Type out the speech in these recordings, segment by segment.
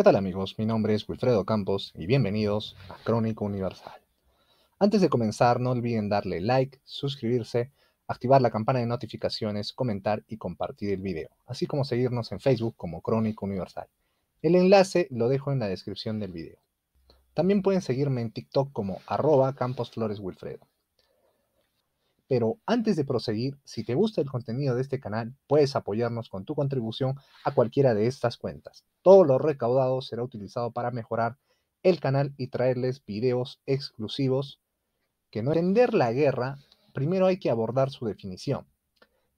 ¿Qué tal amigos? Mi nombre es Wilfredo Campos y bienvenidos a Crónica Universal. Antes de comenzar, no olviden darle like, suscribirse, activar la campana de notificaciones, comentar y compartir el video, así como seguirnos en Facebook como Crónica Universal. El enlace lo dejo en la descripción del video. También pueden seguirme en TikTok como @CamposFloresWilfredo. Pero antes de proseguir, si te gusta el contenido de este canal, puedes apoyarnos con tu contribución a cualquiera de estas cuentas. Todo lo recaudado será utilizado para mejorar el canal y traerles videos exclusivos que no entender la guerra, primero hay que abordar su definición.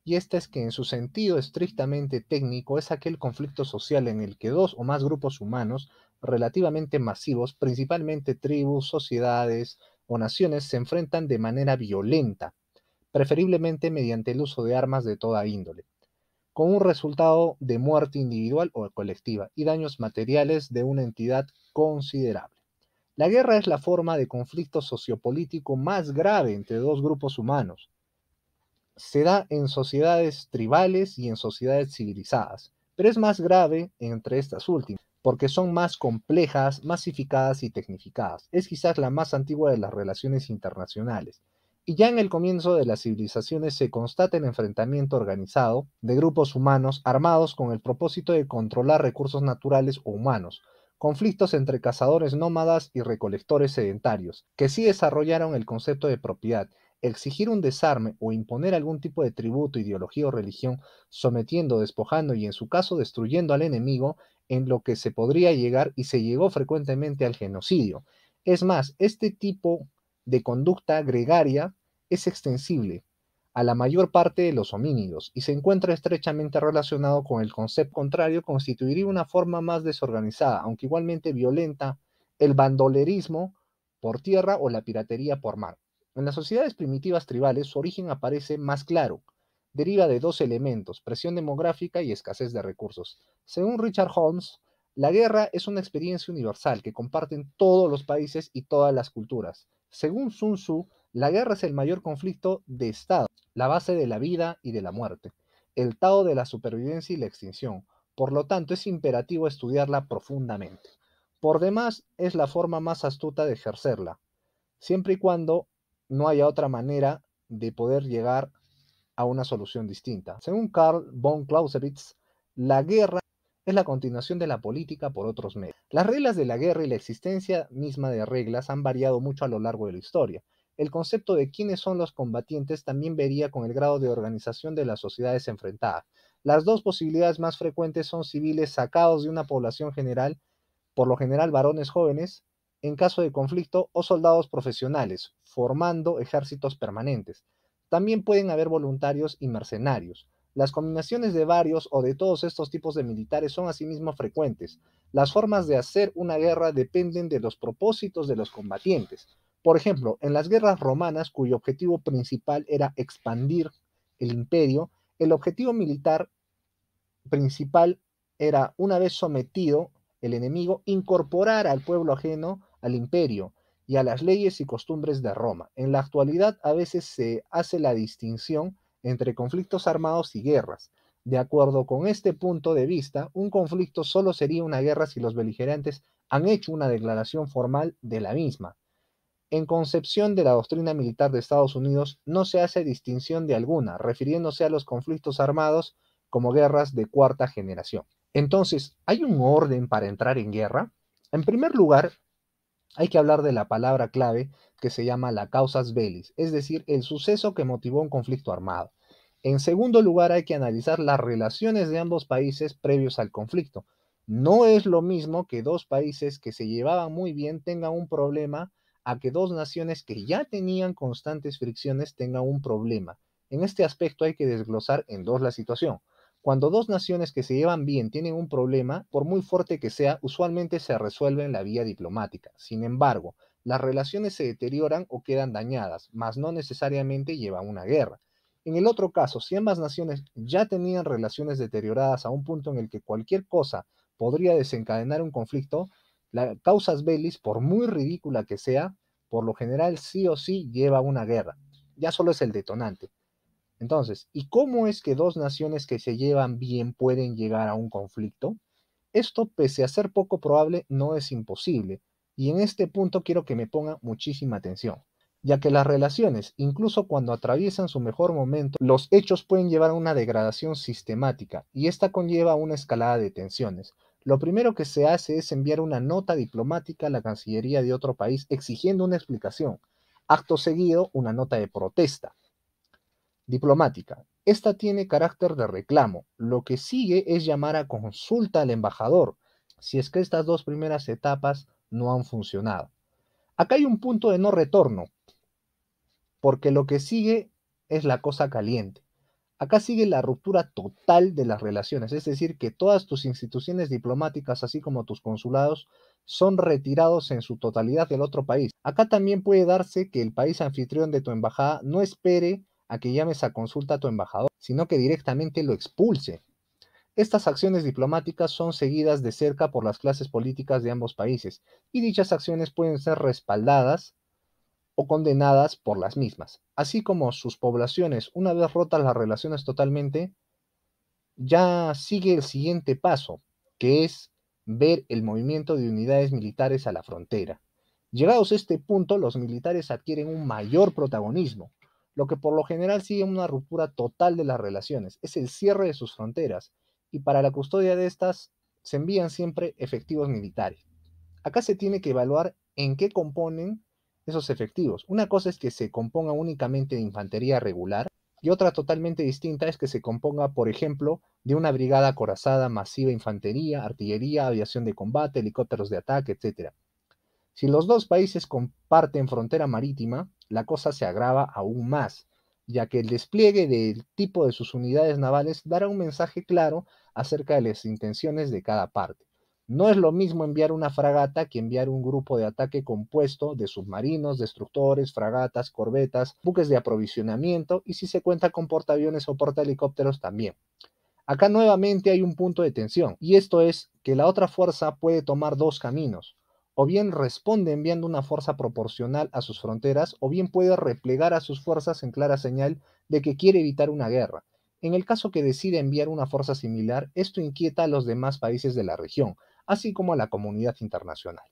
Y esta es que en su sentido estrictamente técnico es aquel conflicto social en el que dos o más grupos humanos relativamente masivos, principalmente tribus, sociedades o naciones, se enfrentan de manera violenta, preferiblemente mediante el uso de armas de toda índole, con un resultado de muerte individual o colectiva y daños materiales de una entidad considerable. La guerra es la forma de conflicto sociopolítico más grave entre dos grupos humanos. Se da en sociedades tribales y en sociedades civilizadas, pero es más grave entre estas últimas, porque son más complejas, masificadas y tecnificadas. Es quizás la más antigua de las relaciones internacionales. Y ya en el comienzo de las civilizaciones se constata el enfrentamiento organizado de grupos humanos armados con el propósito de controlar recursos naturales o humanos, conflictos entre cazadores nómadas y recolectores sedentarios, que sí desarrollaron el concepto de propiedad. Exigir un desarme o imponer algún tipo de tributo, ideología o religión, sometiendo, despojando y en su caso destruyendo al enemigo, en lo que se podría llegar y se llegó frecuentemente al genocidio. Es más, este tipo de conducta gregaria es extensible a la mayor parte de los homínidos y se encuentra estrechamente relacionado con el concepto contrario, constituiría una forma más desorganizada, aunque igualmente violenta, el bandolerismo por tierra o la piratería por mar. En las sociedades primitivas tribales su origen aparece más claro. Deriva de dos elementos, presión demográfica y escasez de recursos. Según Richard Holmes, la guerra es una experiencia universal que comparten todos los países y todas las culturas. Según Sun Tzu, la guerra es el mayor conflicto de Estado, la base de la vida y de la muerte, el Tao de la supervivencia y la extinción. Por lo tanto, es imperativo estudiarla profundamente. Por demás, es la forma más astuta de ejercerla, siempre y cuando no haya otra manera de poder llegar a una solución distinta. Según Karl von Clausewitz, la guerra es la continuación de la política por otros medios. Las reglas de la guerra y la existencia misma de reglas han variado mucho a lo largo de la historia. El concepto de quiénes son los combatientes también varía con el grado de organización de las sociedades enfrentadas. Las dos posibilidades más frecuentes son civiles sacados de una población general, por lo general varones jóvenes, en caso de conflicto, o soldados profesionales, formando ejércitos permanentes. También pueden haber voluntarios y mercenarios. Las combinaciones de varios o de todos estos tipos de militares son asimismo frecuentes. Las formas de hacer una guerra dependen de los propósitos de los combatientes. Por ejemplo, en las guerras romanas, cuyo objetivo principal era expandir el imperio, el objetivo militar principal era, una vez sometido el enemigo, incorporar al pueblo ajeno al imperio y a las leyes y costumbres de Roma. En la actualidad a veces se hace la distinción entre conflictos armados y guerras. De acuerdo con este punto de vista, un conflicto solo sería una guerra si los beligerantes han hecho una declaración formal de la misma. En concepción de la doctrina militar de Estados Unidos no se hace distinción de alguna, refiriéndose a los conflictos armados como guerras de cuarta generación. Entonces, ¿hay un orden para entrar en guerra? En primer lugar, hay que hablar de la palabra clave que se llama la causas bellis, es decir, el suceso que motivó un conflicto armado. En segundo lugar, hay que analizar las relaciones de ambos países previos al conflicto. No es lo mismo que dos países que se llevaban muy bien tengan un problema a que dos naciones que ya tenían constantes fricciones tengan un problema. En este aspecto hay que desglosar en dos la situación. Cuando dos naciones que se llevan bien tienen un problema, por muy fuerte que sea, usualmente se resuelve en la vía diplomática. Sin embargo, las relaciones se deterioran o quedan dañadas, mas no necesariamente llevan a una guerra. En el otro caso, si ambas naciones ya tenían relaciones deterioradas a un punto en el que cualquier cosa podría desencadenar un conflicto, la causas bellis, por muy ridícula que sea, por lo general sí o sí lleva a una guerra. Ya solo es el detonante. Entonces, ¿y cómo es que dos naciones que se llevan bien pueden llegar a un conflicto? Esto, pese a ser poco probable, no es imposible, y en este punto quiero que me ponga muchísima atención, ya que las relaciones, incluso cuando atraviesan su mejor momento, los hechos pueden llevar a una degradación sistemática, y esta conlleva una escalada de tensiones. Lo primero que se hace es enviar una nota diplomática a la Cancillería de otro país exigiendo una explicación. Acto seguido, una nota de protesta diplomática. Esta tiene carácter de reclamo. Lo que sigue es llamar a consulta al embajador, si es que estas dos primeras etapas no han funcionado. Acá hay un punto de no retorno, porque lo que sigue es la cosa caliente. Acá sigue la ruptura total de las relaciones, es decir, que todas tus instituciones diplomáticas, así como tus consulados, son retirados en su totalidad del otro país. Acá también puede darse que el país anfitrión de tu embajada no espere a que llames a consulta a tu embajador, sino que directamente lo expulse. Estas acciones diplomáticas son seguidas de cerca por las clases políticas de ambos países, y dichas acciones pueden ser respaldadas o condenadas por las mismas, así como sus poblaciones, una vez rotas las relaciones totalmente, ya sigue el siguiente paso, que es ver el movimiento de unidades militares a la frontera. Llegados a este punto, los militares adquieren un mayor protagonismo, lo que por lo general sigue una ruptura total de las relaciones, es el cierre de sus fronteras, y para la custodia de estas se envían siempre efectivos militares. Acá se tiene que evaluar en qué componen esos efectivos. Una cosa es que se componga únicamente de infantería regular y otra totalmente distinta es que se componga, por ejemplo, de una brigada acorazada masiva de infantería, artillería, aviación de combate, helicópteros de ataque, etc. Si los dos países comparten frontera marítima, la cosa se agrava aún más, ya que el despliegue del tipo de sus unidades navales dará un mensaje claro acerca de las intenciones de cada parte. No es lo mismo enviar una fragata que enviar un grupo de ataque compuesto de submarinos, destructores, fragatas, corbetas, buques de aprovisionamiento y si se cuenta con portaaviones o portahelicópteros también. Acá nuevamente hay un punto de tensión, y esto es que la otra fuerza puede tomar dos caminos. O bien responde enviando una fuerza proporcional a sus fronteras, o bien puede replegar a sus fuerzas en clara señal de que quiere evitar una guerra. En el caso que decida enviar una fuerza similar, esto inquieta a los demás países de la región, así como a la comunidad internacional.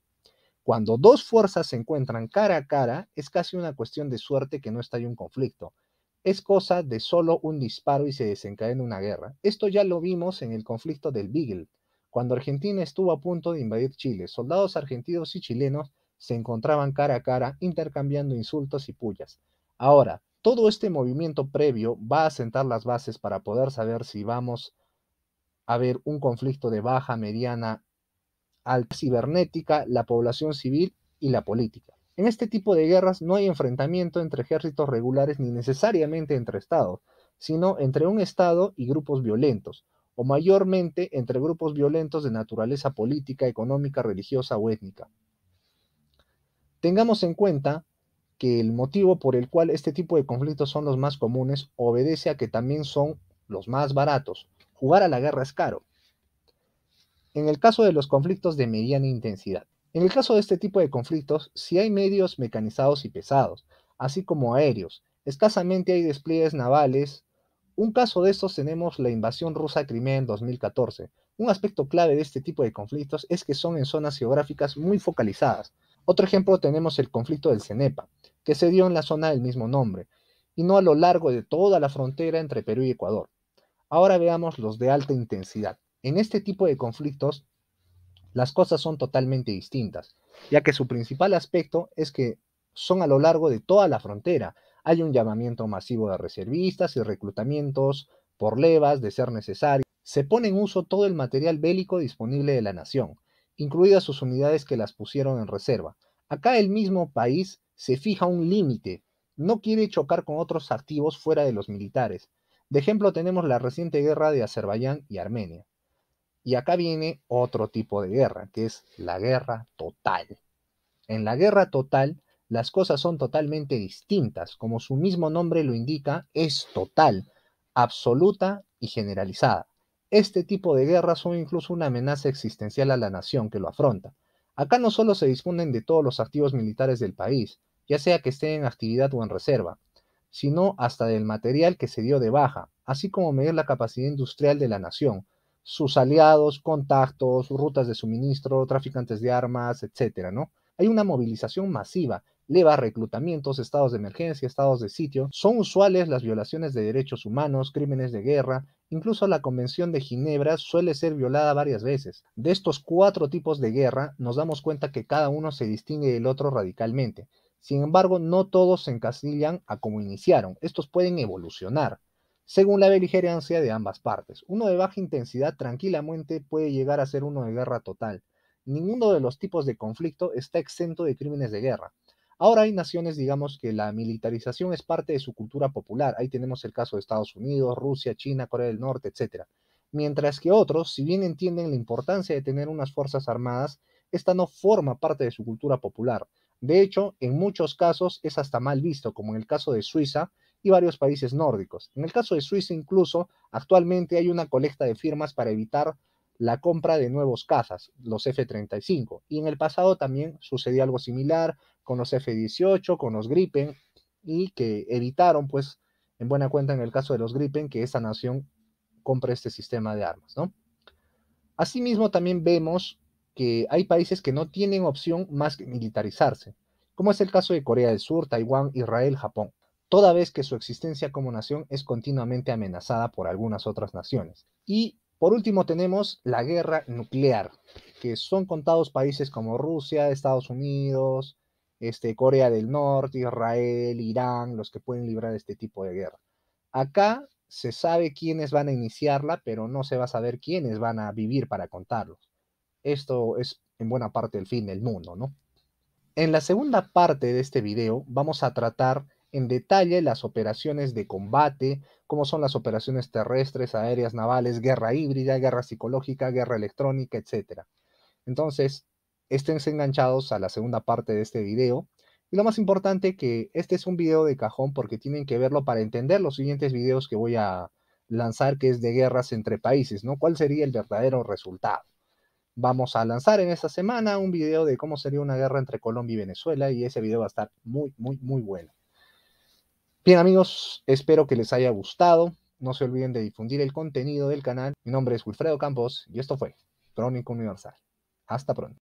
Cuando dos fuerzas se encuentran cara a cara, es casi una cuestión de suerte que no estalle un conflicto. Es cosa de solo un disparo y se desencadena una guerra. Esto ya lo vimos en el conflicto del Beagle, cuando Argentina estuvo a punto de invadir Chile. Soldados argentinos y chilenos se encontraban cara a cara intercambiando insultos y pullas. Ahora, todo este movimiento previo va a sentar las bases para poder saber si vamos a ver un conflicto de baja, mediana, alta cibernética, la población civil y la política. En este tipo de guerras no hay enfrentamiento entre ejércitos regulares ni necesariamente entre estados, sino entre un estado y grupos violentos, o mayormente entre grupos violentos de naturaleza política, económica, religiosa o étnica. Tengamos en cuenta que el motivo por el cual este tipo de conflictos son los más comunes obedece a que también son los más baratos. Jugar a la guerra es caro. En el caso de los conflictos de mediana intensidad. En el caso de este tipo de conflictos, si hay medios mecanizados y pesados, así como aéreos, escasamente hay despliegues navales. Un caso de estos tenemos la invasión rusa a Crimea en 2014. Un aspecto clave de este tipo de conflictos es que son en zonas geográficas muy focalizadas. Otro ejemplo tenemos el conflicto del Cenepa, que se dio en la zona del mismo nombre, y no a lo largo de toda la frontera entre Perú y Ecuador. Ahora veamos los de alta intensidad. En este tipo de conflictos, las cosas son totalmente distintas, ya que su principal aspecto es que son a lo largo de toda la frontera. Hay un llamamiento masivo de reservistas y reclutamientos por levas, de ser necesario. Se pone en uso todo el material bélico disponible de la nación, incluidas sus unidades que las pusieron en reserva. Acá el mismo país se fija un límite, no quiere chocar con otros activos fuera de los militares. De ejemplo tenemos la reciente guerra de Azerbaiyán y Armenia. Y acá viene otro tipo de guerra, que es la guerra total. En la guerra total, las cosas son totalmente distintas. Como su mismo nombre lo indica, es total, absoluta y generalizada. Este tipo de guerras son incluso una amenaza existencial a la nación que lo afronta. Acá no solo se disponen de todos los activos militares del país, ya sea que estén en actividad o en reserva, sino hasta del material que se dio de baja, así como medir la capacidad industrial de la nación, sus aliados, contactos, rutas de suministro, traficantes de armas, etcétera, ¿no? Hay una movilización masiva, leva reclutamientos, estados de emergencia, estados de sitio. Son usuales las violaciones de derechos humanos, crímenes de guerra, incluso la Convención de Ginebra suele ser violada varias veces. De estos 4 tipos de guerra, nos damos cuenta que cada uno se distingue del otro radicalmente. Sin embargo, no todos se encasillan a cómo iniciaron. Estos pueden evolucionar según la beligerancia de ambas partes. Uno de baja intensidad tranquilamente puede llegar a ser uno de guerra total. Ninguno de los tipos de conflicto está exento de crímenes de guerra. Ahora hay naciones, digamos, que la militarización es parte de su cultura popular. Ahí tenemos el caso de Estados Unidos, Rusia, China, Corea del Norte, etc. Mientras que otros, si bien entienden la importancia de tener unas fuerzas armadas, esta no forma parte de su cultura popular. De hecho, en muchos casos es hasta mal visto, como en el caso de Suiza, y varios países nórdicos. En el caso de Suiza incluso, actualmente hay una colecta de firmas para evitar la compra de nuevos cazas, los F-35, y en el pasado también sucedió algo similar con los F-18, con los Gripen, y que evitaron, pues, en buena cuenta en el caso de los Gripen, que esa nación compre este sistema de armas, ¿no? Asimismo, también vemos que hay países que no tienen opción más que militarizarse, como es el caso de Corea del Sur, Taiwán, Israel, Japón, toda vez que su existencia como nación es continuamente amenazada por algunas otras naciones. Y por último tenemos la guerra nuclear, que son contados países como Rusia, Estados Unidos, Corea del Norte, Israel, Irán, los que pueden librar este tipo de guerra. Acá se sabe quiénes van a iniciarla, pero no se va a saber quiénes van a vivir para contarlos. Esto es en buena parte el fin del mundo, ¿no? En la segunda parte de este video vamos a tratar en detalle las operaciones de combate, cómo son las operaciones terrestres, aéreas, navales, guerra híbrida, guerra psicológica, guerra electrónica, etc. Entonces, esténse enganchados a la segunda parte de este video. Y lo más importante que este es un video de cajón porque tienen que verlo para entender los siguientes videos que voy a lanzar, que es de guerras entre países, ¿no? ¿Cuál sería el verdadero resultado? Vamos a lanzar en esta semana un video de cómo sería una guerra entre Colombia y Venezuela y ese video va a estar muy, muy, muy bueno. Bien amigos, espero que les haya gustado. No se olviden de difundir el contenido del canal. Mi nombre es Wilfredo Campos y esto fue Crónica Universal. Hasta pronto.